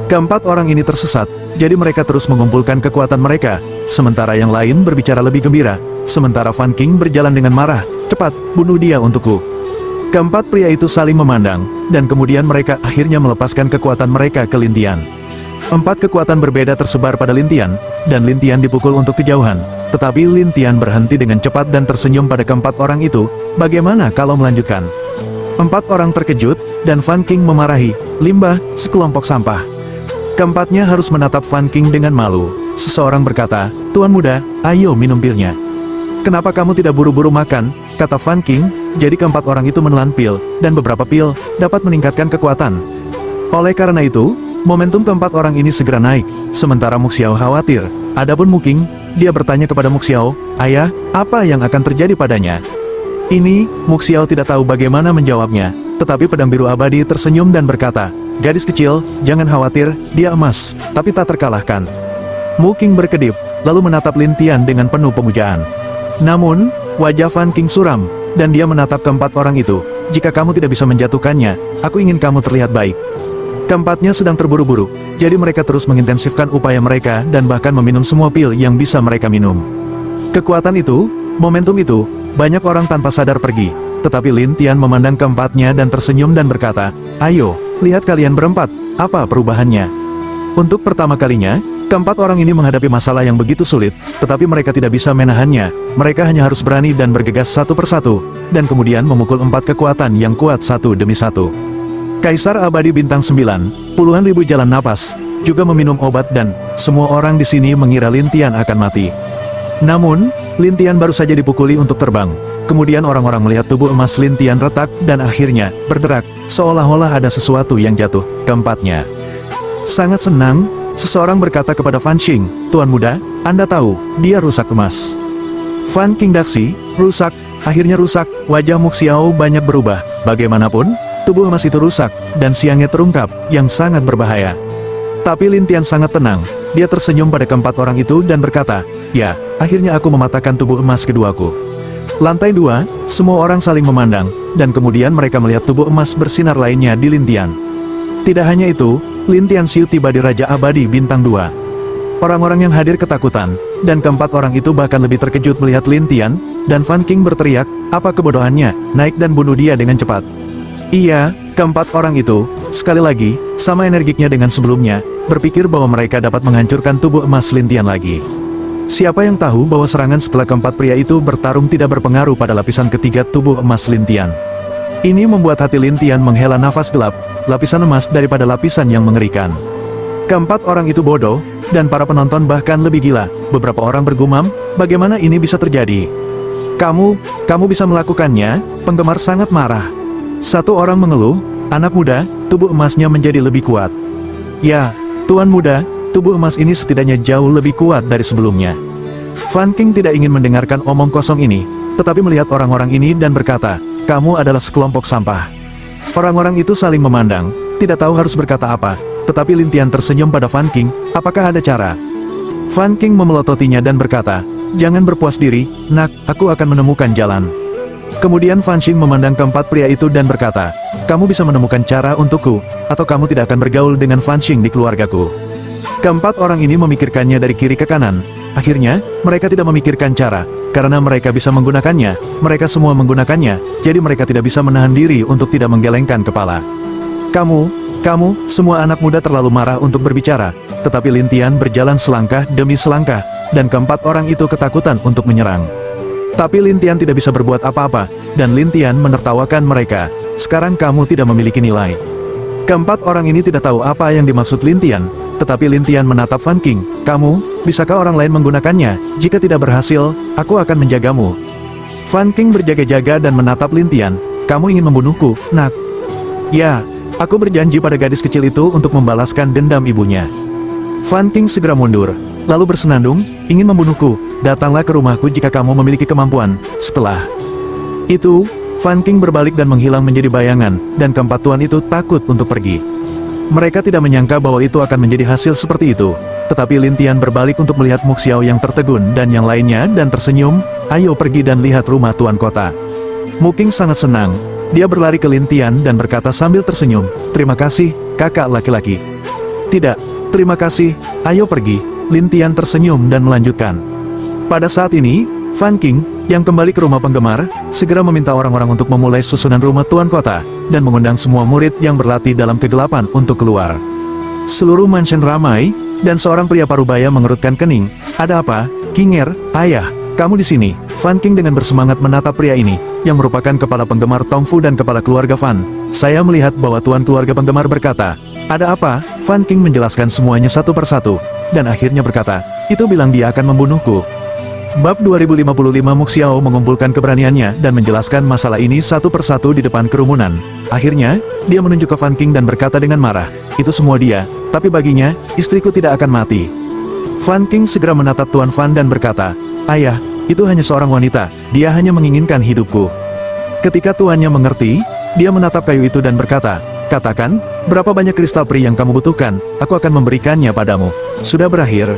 Keempat orang ini tersesat, jadi mereka terus mengumpulkan kekuatan mereka, sementara yang lain berbicara lebih gembira, sementara Fan King berjalan dengan marah, cepat, bunuh dia untukku. Keempat pria itu saling memandang, dan kemudian mereka akhirnya melepaskan kekuatan mereka ke Lin Tian. 4 kekuatan berbeda tersebar pada Lin Tian, dan Lin Tian dipukul untuk kejauhan, tetapi Lin Tian berhenti dengan cepat dan tersenyum pada keempat orang itu, bagaimana kalau melanjutkan? 4 orang terkejut, dan Fan King memarahi, limbah, sekelompok sampah. Keempatnya harus menatap Fan King dengan malu. Seseorang berkata, Tuan muda, ayo minum pilnya. Kenapa kamu tidak buru-buru makan? Kata Fan King, jadi keempat orang itu menelan pil, dan beberapa pil dapat meningkatkan kekuatan. Oleh karena itu, momentum keempat orang ini segera naik, sementara Mu Xiao khawatir. Adapun Mu King, dia bertanya kepada Mu Xiao, ayah, apa yang akan terjadi padanya? Ini, Mu Xiao tidak tahu bagaimana menjawabnya, tetapi pedang biru abadi tersenyum dan berkata, gadis kecil, jangan khawatir, dia emas, tapi tak terkalahkan. Mu King berkedip, lalu menatap Lin Tian dengan penuh pemujaan. Namun, wajah Fan King suram, dan dia menatap keempat orang itu, jika kamu tidak bisa menjatuhkannya, aku ingin kamu terlihat baik. Keempatnya sedang terburu-buru, jadi mereka terus mengintensifkan upaya mereka dan bahkan meminum semua pil yang bisa mereka minum. Kekuatan itu, momentum itu, banyak orang tanpa sadar pergi, tetapi Lin Tian memandang keempatnya dan tersenyum dan berkata, ayo, lihat kalian berempat, apa perubahannya? Untuk pertama kalinya, keempat orang ini menghadapi masalah yang begitu sulit, tetapi mereka tidak bisa menahannya, mereka hanya harus berani dan bergegas satu persatu, dan kemudian memukul 4 kekuatan yang kuat satu demi satu. Kaisar Abadi Bintang 9, puluhan ribu jalan napas, juga meminum obat dan semua orang di sini mengira Lin Tian akan mati. Namun, Lin Tian baru saja dipukuli untuk terbang. Kemudian orang-orang melihat tubuh emas Lin Tian retak dan akhirnya bergerak, seolah-olah ada sesuatu yang jatuh keempatnya. Sangat senang, seseorang berkata kepada Fan Xing, Tuan muda, Anda tahu, dia rusak emas. Fan King Daxi, rusak, akhirnya rusak, wajah Mu Xiao banyak berubah, bagaimanapun, tubuh emas itu rusak, dan siangnya terungkap, yang sangat berbahaya. Tapi Lin Tian sangat tenang, dia tersenyum pada keempat orang itu dan berkata, ya, akhirnya aku mematahkan tubuh emas keduaku. Lantai 2, semua orang saling memandang, dan kemudian mereka melihat tubuh emas bersinar lainnya di Lin Tian. Tidak hanya itu, Lin Tian Xiu tiba di Raja Abadi Bintang 2. Orang-orang yang hadir ketakutan, dan keempat orang itu bahkan lebih terkejut melihat Lin Tian, dan Fan King berteriak, apa kebodohannya, naik dan bunuh dia dengan cepat. Iya, keempat orang itu, sekali lagi, sama energiknya dengan sebelumnya, berpikir bahwa mereka dapat menghancurkan tubuh emas Lin Tian lagi. Siapa yang tahu bahwa serangan setelah keempat pria itu bertarung tidak berpengaruh pada lapisan ketiga tubuh emas Lin Tian. Ini membuat hati Lin Tian menghela nafas gelap, lapisan emas daripada lapisan yang mengerikan. Keempat orang itu bodoh, dan para penonton bahkan lebih gila. Beberapa orang bergumam, bagaimana ini bisa terjadi? Kamu bisa melakukannya, penggemar sangat marah. Satu orang mengeluh, anak muda, tubuh emasnya menjadi lebih kuat. Ya, Tuan muda, tubuh emas ini setidaknya jauh lebih kuat dari sebelumnya. Fan King tidak ingin mendengarkan omong kosong ini, tetapi melihat orang-orang ini dan berkata, kamu adalah sekelompok sampah. Orang-orang itu saling memandang, tidak tahu harus berkata apa, tetapi Lin Tian tersenyum pada Fan King, apakah ada cara? Fan King memelototinya dan berkata, jangan berpuas diri, nak, aku akan menemukan jalan. Kemudian Fan Xing memandang keempat pria itu dan berkata, kamu bisa menemukan cara untukku, atau kamu tidak akan bergaul dengan Fan Xing di keluargaku. Keempat orang ini memikirkannya dari kiri ke kanan, Akhirnya, mereka tidak memikirkan cara, karena mereka bisa menggunakannya, mereka semua menggunakannya, jadi mereka tidak bisa menahan diri untuk tidak menggelengkan kepala. Kamu, semua anak muda terlalu marah untuk berbicara, tetapi Lin Tian berjalan selangkah demi selangkah, dan keempat orang itu ketakutan untuk menyerang. Tapi Lin Tian tidak bisa berbuat apa-apa, dan Lin Tian menertawakan mereka. Sekarang kamu tidak memiliki nilai. Keempat orang ini tidak tahu apa yang dimaksud Lin Tian, tetapi Lin Tian menatap Fan King. Bisakah orang lain menggunakannya? Jika tidak berhasil, aku akan menjagamu. Fan King berjaga-jaga dan menatap Lin Tian. Kamu ingin membunuhku, nak? Ya, aku berjanji pada gadis kecil itu untuk membalaskan dendam ibunya. Fan King segera mundur, lalu bersenandung, ingin membunuhku. Datanglah ke rumahku jika kamu memiliki kemampuan. Setelah itu, Fan King berbalik dan menghilang menjadi bayangan, dan keempat tuan itu takut untuk pergi. Mereka tidak menyangka bahwa itu akan menjadi hasil seperti itu. Tetapi Lin Tian berbalik untuk melihat Mu Xiao yang tertegun dan yang lainnya dan tersenyum. Ayo pergi dan lihat rumah tuan kota. Mu King sangat senang. Dia berlari ke Lin Tian dan berkata sambil tersenyum, terima kasih, kakak laki-laki. Tidak, terima kasih, ayo pergi. Lin Tian tersenyum dan melanjutkan. Pada saat ini, Fan King, yang kembali ke rumah penggemar, segera meminta orang-orang untuk memulai susunan rumah tuan kota, dan mengundang semua murid yang berlatih dalam kegelapan untuk keluar. Seluruh mansion ramai, dan seorang pria parubaya mengerutkan kening. Ada apa, Kinger, ayah, kamu di sini? Fan King dengan bersemangat menatap pria ini, yang merupakan kepala penggemar Tongfu dan kepala keluarga Fan. Saya melihat bahwa tuan keluarga penggemar berkata, ada apa? Fan King menjelaskan semuanya satu persatu, dan akhirnya berkata, itu bilang dia akan membunuhku. Bab 2055 Mu Xiao mengumpulkan keberaniannya dan menjelaskan masalah ini satu persatu di depan kerumunan. Akhirnya, dia menunjuk ke Fan King dan berkata dengan marah, itu semua dia, tapi baginya, istriku tidak akan mati. Fan King segera menatap Tuan Fan dan berkata, ayah, itu hanya seorang wanita, dia hanya menginginkan hidupku. Ketika tuannya mengerti, dia menatap kayu itu dan berkata, katakan, berapa banyak kristal peri yang kamu butuhkan, aku akan memberikannya padamu. Sudah berakhir.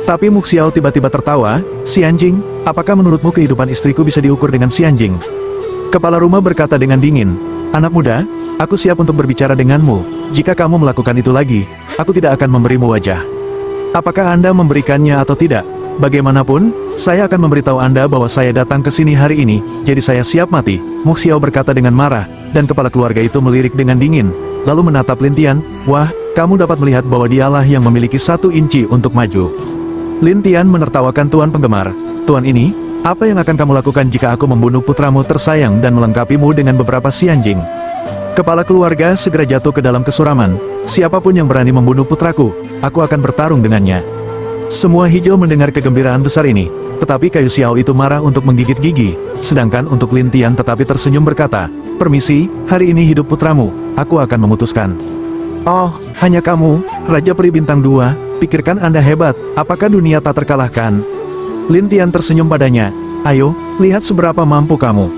Tapi Mu Xiao tiba-tiba tertawa, si anjing, apakah menurutmu kehidupan istriku bisa diukur dengan si anjing? Kepala rumah berkata dengan dingin, anak muda, aku siap untuk berbicara denganmu, jika kamu melakukan itu lagi, aku tidak akan memberimu wajah. Apakah Anda memberikannya atau tidak? Bagaimanapun, saya akan memberitahu Anda bahwa saya datang ke sini hari ini, jadi saya siap mati. Mu Xiao berkata dengan marah, dan kepala keluarga itu melirik dengan dingin, lalu menatap Lin Tian, wah, kamu dapat melihat bahwa dialah yang memiliki 1 inci untuk maju. Lin Tian menertawakan tuan penggemar, tuan ini, apa yang akan kamu lakukan jika aku membunuh putramu tersayang dan melengkapimu dengan beberapa si anjing? Kepala keluarga segera jatuh ke dalam kesuraman, siapapun yang berani membunuh putraku, aku akan bertarung dengannya. Semua hijau mendengar kegembiraan besar ini, tetapi kayu Xiao itu marah untuk menggigit gigi, sedangkan untuk Lin Tian tetapi tersenyum berkata, permisi, hari ini hidup putramu, aku akan memutuskan. Oh, hanya kamu, Raja Peri Bintang 2, pikirkan Anda hebat, apakah dunia tak terkalahkan? Lin Tian tersenyum padanya, ayo, lihat seberapa mampu kamu.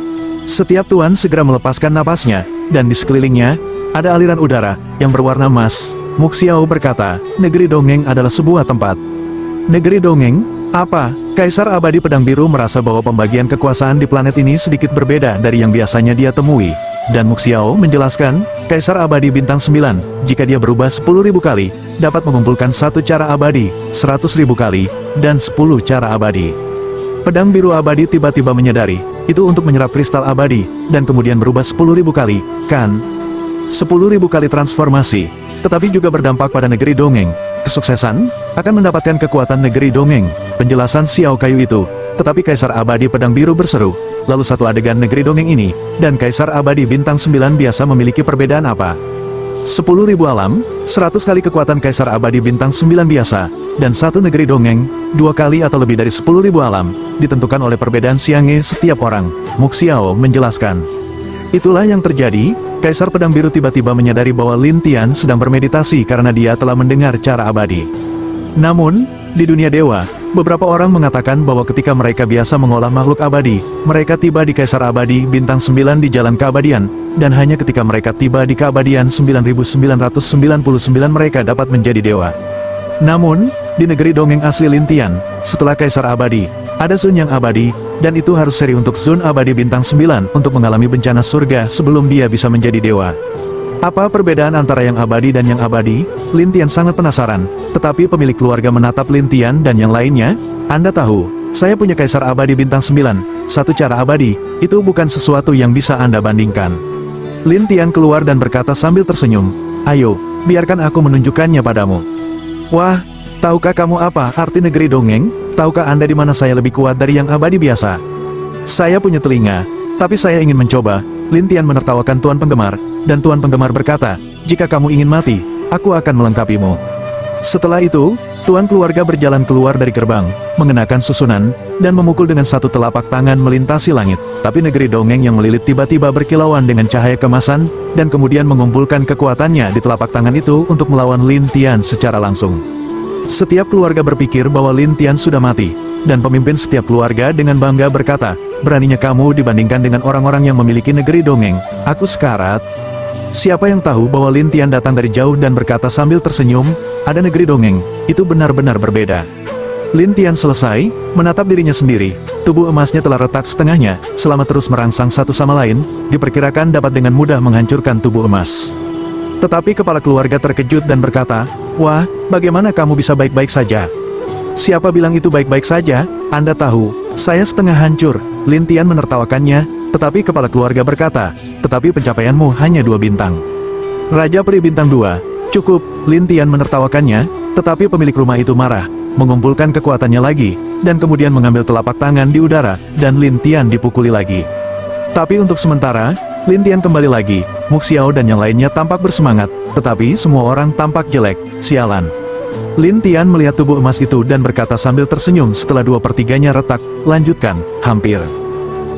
Setiap tuan segera melepaskan napasnya, dan di sekelilingnya, ada aliran udara, yang berwarna emas. Mu Xiao berkata, negeri dongeng adalah sebuah tempat. Negeri dongeng? Apa? Kaisar Abadi Pedang Biru merasa bahwa pembagian kekuasaan di planet ini sedikit berbeda dari yang biasanya dia temui. Dan Mu Xiao menjelaskan, Kaisar Abadi Bintang 9, jika dia berubah 10.000 kali, dapat mengumpulkan 1 cara abadi, 100.000 kali, dan 10 cara abadi. Pedang Biru Abadi tiba-tiba menyadari, itu untuk menyerap kristal abadi, dan kemudian berubah 10.000 kali, kan? 10.000 kali transformasi, tetapi juga berdampak pada negeri dongeng. Kesuksesan akan mendapatkan kekuatan negeri dongeng. Penjelasan Xiao Kayu itu, tetapi Kaisar Abadi Pedang Biru berseru, lalu satu adegan negeri dongeng ini, dan Kaisar Abadi Bintang 9 biasa memiliki perbedaan apa? 10.000 alam, 100 kali kekuatan Kaisar Abadi Bintang 9 biasa, dan satu negeri dongeng, 2 kali atau lebih dari 10.000 alam, ditentukan oleh perbedaan siange setiap orang. Mu Xiao menjelaskan. Itulah yang terjadi, Kaisar Pedang Biru tiba-tiba menyadari bahwa Lin Tian sedang bermeditasi karena dia telah mendengar cara abadi. Namun, di dunia dewa, beberapa orang mengatakan bahwa ketika mereka biasa mengolah makhluk abadi, mereka tiba di Kaisar Abadi Bintang 9 di Jalan Keabadian, dan hanya ketika mereka tiba di Keabadian 9999 mereka dapat menjadi dewa. Namun, di negeri dongeng asli Lin Tian, setelah Kaisar Abadi, ada Sun yang abadi, dan itu harus seri untuk Sun Abadi Bintang 9 untuk mengalami bencana surga sebelum dia bisa menjadi dewa. Apa perbedaan antara yang abadi dan yang abadi? Lin Tian sangat penasaran, tetapi pemilik keluarga menatap Lin Tian dan yang lainnya. Anda tahu, saya punya kaisar abadi bintang 9, satu cara abadi, itu bukan sesuatu yang bisa Anda bandingkan. Lin Tian keluar dan berkata sambil tersenyum, ayo, biarkan aku menunjukkannya padamu. Wah, tahukah kamu apa arti negeri dongeng? Tahukah Anda di mana saya lebih kuat dari yang abadi biasa? Saya punya telinga, tapi saya ingin mencoba. Lin Tian menertawakan Tuan Penggemar, dan Tuan Penggemar berkata, jika kamu ingin mati, aku akan melengkapimu. Setelah itu, Tuan keluarga berjalan keluar dari gerbang, mengenakan susunan, dan memukul dengan satu telapak tangan melintasi langit. Tapi negeri dongeng yang melilit tiba-tiba berkilauan dengan cahaya kemasan, dan kemudian mengumpulkan kekuatannya di telapak tangan itu untuk melawan Lin Tian secara langsung. Setiap keluarga berpikir bahwa Lin Tian sudah mati, dan pemimpin setiap keluarga dengan bangga berkata, beraninya kamu dibandingkan dengan orang-orang yang memiliki negeri dongeng, aku sekarat. Siapa yang tahu bahwa Lin Tian datang dari jauh dan berkata sambil tersenyum, ada negeri dongeng, itu benar-benar berbeda. Lin Tian selesai, menatap dirinya sendiri, tubuh emasnya telah retak setengahnya, selama terus merangsang satu sama lain, diperkirakan dapat dengan mudah menghancurkan tubuh emas. Tetapi kepala keluarga terkejut dan berkata, wah, bagaimana kamu bisa baik-baik saja? Siapa bilang itu baik-baik saja? Anda tahu, saya setengah hancur. Lin Tian menertawakannya, tetapi kepala keluarga berkata, tetapi pencapaianmu hanya 2 bintang. Raja Peri bintang 2, cukup. Lin Tian menertawakannya, tetapi pemilik rumah itu marah, mengumpulkan kekuatannya lagi, dan kemudian mengambil telapak tangan di udara, dan Lin Tian dipukuli lagi. Tapi untuk sementara, Lin Tian kembali lagi, Mu Xiao dan yang lainnya tampak bersemangat, tetapi semua orang tampak jelek, sialan. Lin Tian melihat tubuh emas itu dan berkata sambil tersenyum setelah 2/3-nya retak, lanjutkan, hampir.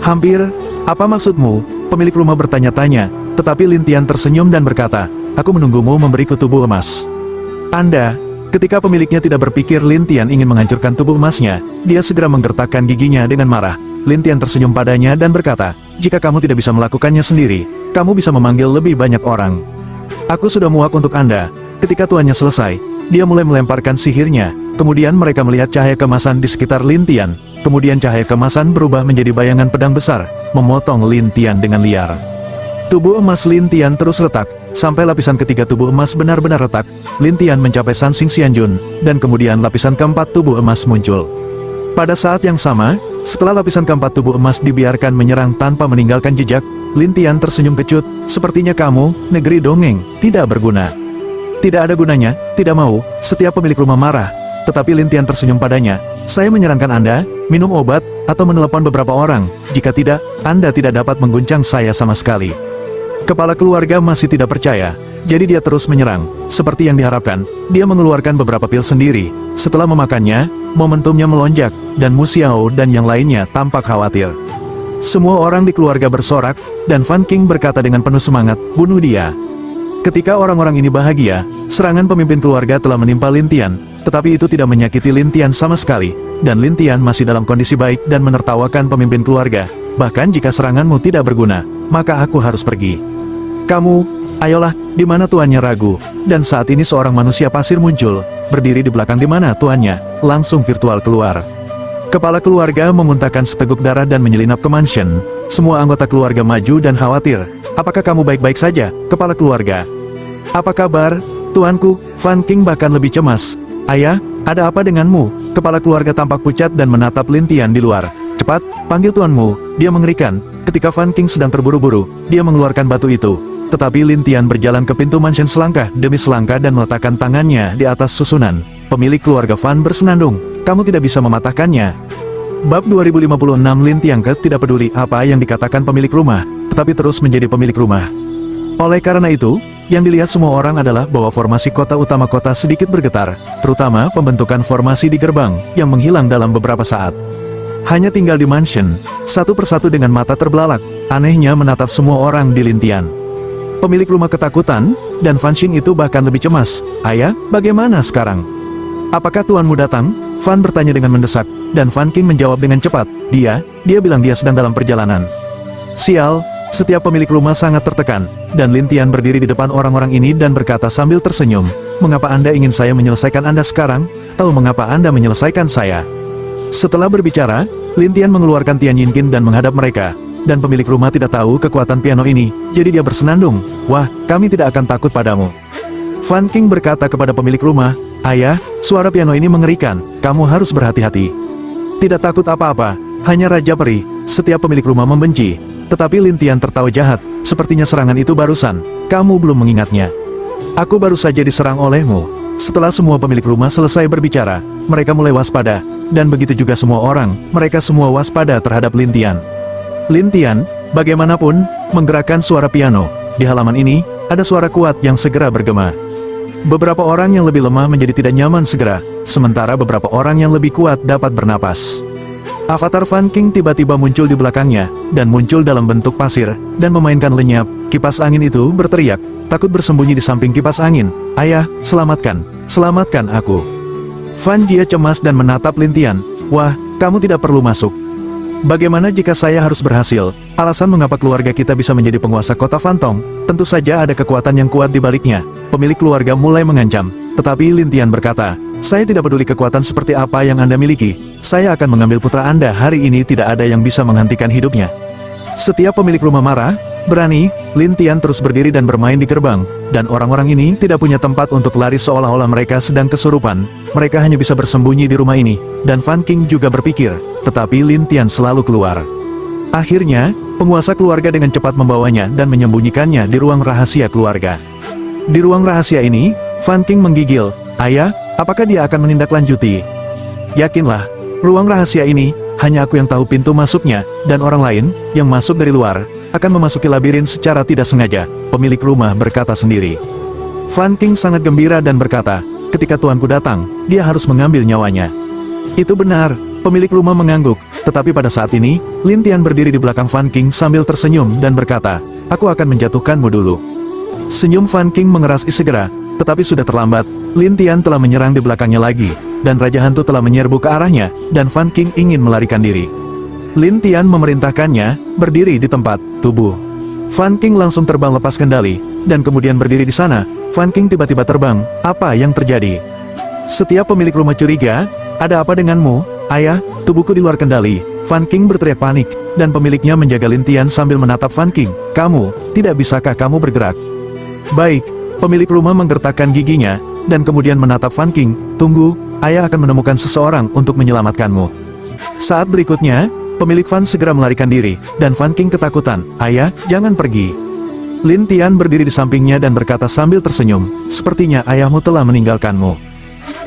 Hampir, apa maksudmu? Pemilik rumah bertanya-tanya, tetapi Lin Tian tersenyum dan berkata, aku menunggumu memberiku tubuh emas. Anda, ketika pemiliknya tidak berpikir Lin Tian ingin menghancurkan tubuh emasnya, dia segera menggertakkan giginya dengan marah. Lin Tian tersenyum padanya dan berkata, jika kamu tidak bisa melakukannya sendiri, kamu bisa memanggil lebih banyak orang. Aku sudah muak untuk Anda. Ketika tuannya selesai, dia mulai melemparkan sihirnya, kemudian mereka melihat cahaya kemasan di sekitar Lin Tian, kemudian cahaya kemasan berubah menjadi bayangan pedang besar, memotong Lin Tian dengan liar. Tubuh emas Lin Tian terus retak, sampai lapisan ketiga tubuh emas benar-benar retak. Lin Tian mencapai Sansing Xianjun, dan kemudian lapisan keempat tubuh emas muncul. Pada saat yang sama, setelah lapisan keempat tubuh emas dibiarkan menyerang tanpa meninggalkan jejak, Lin Tian tersenyum kecut, sepertinya kamu, negeri dongeng, tidak berguna. Tidak ada gunanya, tidak mau, setiap pemilik rumah marah, tetapi Lin Tian tersenyum padanya, saya menyarankan Anda, minum obat, atau menelepon beberapa orang, jika tidak, Anda tidak dapat mengguncang saya sama sekali. Kepala keluarga masih tidak percaya, jadi dia terus menyerang, seperti yang diharapkan, dia mengeluarkan beberapa pil sendiri, setelah memakannya, momentumnya melonjak, dan Mu Xiao dan yang lainnya tampak khawatir. Semua orang di keluarga bersorak, dan Fan King berkata dengan penuh semangat, bunuh dia. Ketika orang-orang ini bahagia, serangan pemimpin keluarga telah menimpa Lin Tian, tetapi itu tidak menyakiti Lin Tian sama sekali, dan Lin Tian masih dalam kondisi baik dan menertawakan pemimpin keluarga. Bahkan jika seranganmu tidak berguna, maka aku harus pergi. Kamu, ayolah, di mana tuannya ragu? Dan saat ini seorang manusia pasir muncul, berdiri di belakang di mana tuannya, langsung virtual keluar. Kepala keluarga memuntahkan seteguk darah dan menyelinap ke mansion. Semua anggota keluarga maju dan khawatir. Apakah kamu baik-baik saja, kepala keluarga? Apa kabar, tuanku? Fan King bahkan lebih cemas. Ayah, ada apa denganmu? Kepala keluarga tampak pucat dan menatap Lin Tian di luar. Cepat, panggil tuanmu, dia mengerikan. Ketika Fan King sedang terburu-buru, dia mengeluarkan batu itu. Tetapi Lin Tian berjalan ke pintu mansion selangkah demi selangkah dan meletakkan tangannya di atas susunan. Pemilik keluarga Fan bersenandung, kamu tidak bisa mematahkannya. Bab 2056 Lin Tiangke tidak peduli apa yang dikatakan pemilik rumah, tetapi terus menjadi pemilik rumah. Oleh karena itu, yang dilihat semua orang adalah bahwa formasi kota utama kota sedikit bergetar, terutama pembentukan formasi di gerbang, yang menghilang dalam beberapa saat. Hanya tinggal di mansion, satu persatu dengan mata terbelalak, anehnya menatap semua orang di Lin Tian. Pemilik rumah ketakutan, dan Fan Xing itu bahkan lebih cemas. Ayah, bagaimana sekarang? Apakah tuanmu datang? Fan bertanya dengan mendesak, dan Fan King menjawab dengan cepat, dia bilang dia sedang dalam perjalanan. Sial, setiap pemilik rumah sangat tertekan, dan Lin Tian berdiri di depan orang-orang ini dan berkata sambil tersenyum, mengapa Anda ingin saya menyelesaikan Anda sekarang? Tahu mengapa Anda menyelesaikan saya? Setelah berbicara, Lin Tian mengeluarkan Tian Yinkin dan menghadap mereka. dan pemilik rumah tidak tahu kekuatan piano ini, jadi dia bersenandung. Wah, kami tidak akan takut padamu. Fan King berkata kepada pemilik rumah, Ayah, suara piano ini mengerikan, kamu harus berhati-hati. Tidak takut apa-apa, hanya Raja Peri, setiap pemilik rumah membenci. Tetapi Lin Tian tertawa jahat, sepertinya serangan itu barusan, kamu belum mengingatnya. Aku baru saja diserang olehmu. Setelah semua pemilik rumah selesai berbicara, mereka mulai waspada, dan begitu juga semua orang, mereka semua waspada terhadap Lin Tian. Lin Tian, bagaimanapun, menggerakkan suara piano. Di halaman ini, ada suara kuat yang segera bergema. Beberapa orang yang lebih lemah menjadi tidak nyaman segera, sementara beberapa orang yang lebih kuat dapat bernapas. Avatar Fan King tiba-tiba muncul di belakangnya, dan muncul dalam bentuk pasir, dan memainkan lenyap. Kipas angin itu berteriak, takut bersembunyi di samping kipas angin. Ayah, selamatkan, selamatkan aku. Fan Jie cemas dan menatap Lin Tian. Wah, kamu tidak perlu masuk. Bagaimana jika saya harus berhasil? Alasan mengapa keluarga kita bisa menjadi penguasa kota Fantong, tentu saja ada kekuatan yang kuat di baliknya. Pemilik keluarga mulai mengancam, tetapi Lin Tian berkata, saya tidak peduli kekuatan seperti apa yang Anda miliki, saya akan mengambil putra Anda hari ini, tidak ada yang bisa menghentikan hidupnya. Setiap pemilik rumah marah, berani, Lin Tian terus berdiri dan bermain di gerbang, dan orang-orang ini tidak punya tempat untuk lari seolah-olah mereka sedang kesurupan, mereka hanya bisa bersembunyi di rumah ini, dan Fan King juga berpikir, tetapi Lin Tian selalu keluar. Akhirnya, penguasa keluarga dengan cepat membawanya dan menyembunyikannya di ruang rahasia keluarga. Di ruang rahasia ini, Fan King menggigil, Ayah, apakah dia akan menindaklanjuti? Yakinlah, ruang rahasia ini, hanya aku yang tahu pintu masuknya, dan orang lain, yang masuk dari luar, akan memasuki labirin secara tidak sengaja, pemilik rumah berkata sendiri. Fan King sangat gembira dan berkata, ketika tuanku datang, dia harus mengambil nyawanya. Itu benar, pemilik rumah mengangguk, tetapi pada saat ini, Lin Tian berdiri di belakang Fan King sambil tersenyum dan berkata, aku akan menjatuhkanmu dulu. Senyum Fan King mengeras segera, tetapi sudah terlambat, Lin Tian telah menyerang di belakangnya lagi, dan Raja Hantu telah menyerbu ke arahnya, dan Fan King ingin melarikan diri. Lin Tian memerintahkannya, berdiri di tempat, tubuh. Fan King langsung terbang lepas kendali, dan kemudian berdiri di sana, Fan King tiba-tiba terbang, apa yang terjadi? Setiap pemilik rumah curiga, ada apa denganmu, ayah, tubuhku di luar kendali, Fan King berteriak panik, dan pemiliknya menjaga Lin Tian sambil menatap Fan King, kamu, tidak bisakah kamu bergerak? Baik, pemilik rumah menggertakkan giginya, dan kemudian menatap Fan King, tunggu, ayah akan menemukan seseorang untuk menyelamatkanmu. Saat berikutnya, pemilik Fan segera melarikan diri, dan Fan King ketakutan, ayah, jangan pergi. Lin Tian berdiri di sampingnya dan berkata sambil tersenyum, sepertinya ayahmu telah meninggalkanmu.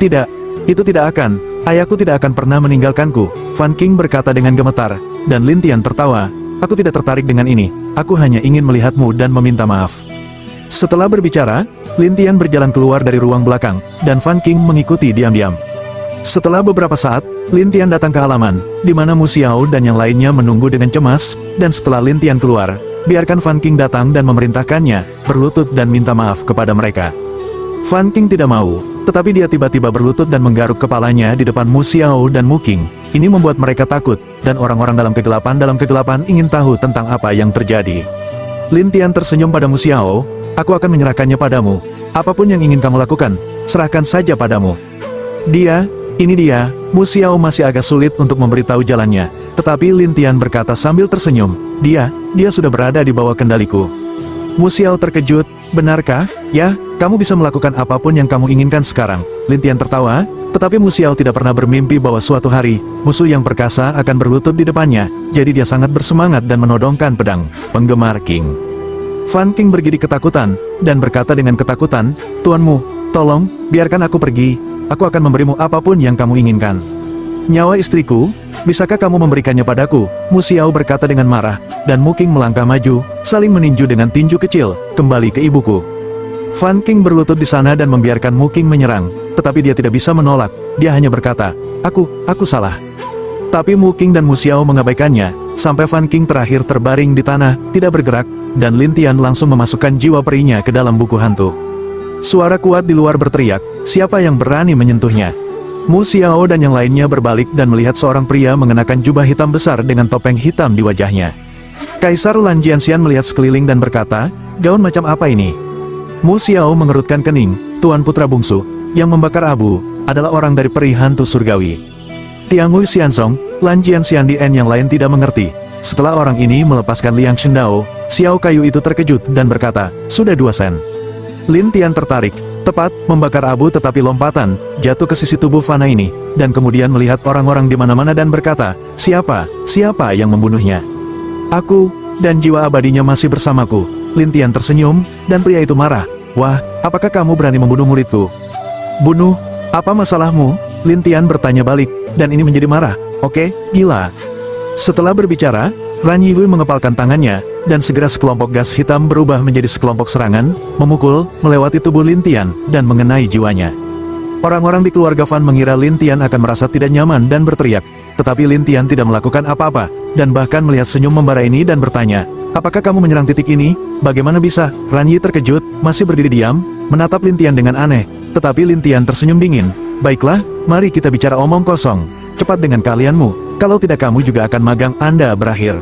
Tidak, itu tidak akan, ayahku tidak akan pernah meninggalkanku, Fan King berkata dengan gemetar, dan Lin Tian tertawa, aku tidak tertarik dengan ini, aku hanya ingin melihatmu dan meminta maaf. Setelah berbicara, Lin Tian berjalan keluar dari ruang belakang, dan Fan King mengikuti diam-diam. Setelah beberapa saat, Lin Tian datang ke halaman, di mana Mu Xiao dan yang lainnya menunggu dengan cemas, dan setelah Lin Tian keluar, biarkan Fan King datang dan memerintahkannya, berlutut dan minta maaf kepada mereka. Fan King tidak mau, tetapi dia tiba-tiba berlutut dan menggaruk kepalanya di depan Mu Xiao dan Mu King. Ini membuat mereka takut, dan orang-orang dalam kegelapan ingin tahu tentang apa yang terjadi. Lin Tian tersenyum pada Mu Xiao, aku akan menyerahkannya padamu, apapun yang ingin kamu lakukan, serahkan saja padamu. Ini dia, Mu Xiao masih agak sulit untuk memberitahu jalannya, tetapi Lin Tian berkata sambil tersenyum, dia sudah berada di bawah kendaliku. Mu Xiao terkejut, benarkah? Ya, kamu bisa melakukan apapun yang kamu inginkan sekarang. Lin Tian tertawa, tetapi Mu Xiao tidak pernah bermimpi bahwa suatu hari, musuh yang perkasa akan berlutut di depannya, jadi dia sangat bersemangat dan menodongkan pedang, penggemar King. Fan King bergidik ketakutan, dan berkata dengan ketakutan, tuanmu, tolong, biarkan aku pergi, aku akan memberimu apapun yang kamu inginkan. Nyawa istriku, bisakah kamu memberikannya padaku? Mu Xiao berkata dengan marah, dan Mu King melangkah maju, saling meninju dengan tinju kecil, kembali ke ibuku. Fan King berlutut di sana dan membiarkan Mu King menyerang, tetapi dia tidak bisa menolak, dia hanya berkata, aku salah. Tapi Mu King dan Mu Xiao mengabaikannya, sampai Fan King terakhir terbaring di tanah, tidak bergerak, dan Lin Tian langsung memasukkan jiwa perinya ke dalam buku hantu. Suara kuat di luar berteriak, siapa yang berani menyentuhnya? Mu Xiao dan yang lainnya berbalik dan melihat seorang pria mengenakan jubah hitam besar dengan topeng hitam di wajahnya. Kaisar Lan Jianxian melihat sekeliling dan berkata, gaun macam apa ini? Mu Xiao mengerutkan kening, tuan putra bungsu, yang membakar abu, adalah orang dari peri hantu surgawi. Tianghui Xianzong, Lan Jianxian dan yang lain tidak mengerti. Setelah orang ini melepaskan Liang Shindao, Xiao Kayu itu terkejut dan berkata, "Sudah 2 sen." Lin Tian tertarik, tepat, membakar abu tetapi lompatan, jatuh ke sisi tubuh Fana ini, dan kemudian melihat orang-orang di mana-mana dan berkata, Siapa yang membunuhnya?" "Aku, dan jiwa abadinya masih bersamaku." Lin Tian tersenyum, dan pria itu marah, "Wah, apakah kamu berani membunuh muridku?" "Bunuh? Apa masalahmu?" Lin Tian bertanya balik, dan ini menjadi marah, "Oke, gila." Setelah berbicara, Ran Yihui mengepalkan tangannya, dan segera sekelompok gas hitam berubah menjadi sekelompok serangan, memukul, melewati tubuh Lin Tian, dan mengenai jiwanya. Orang-orang di keluarga Fan mengira Lin Tian akan merasa tidak nyaman dan berteriak, tetapi Lin Tian tidak melakukan apa-apa, dan bahkan melihat senyum membara ini dan bertanya, "Apakah kamu menyerang titik ini? Bagaimana bisa?" Ran Yi terkejut, masih berdiri diam, menatap Lin Tian dengan aneh, tetapi Lin Tian tersenyum dingin. "Baiklah, mari kita bicara omong kosong. Cepat dengan kalianmu, kalau tidak kamu juga akan magang Anda berakhir."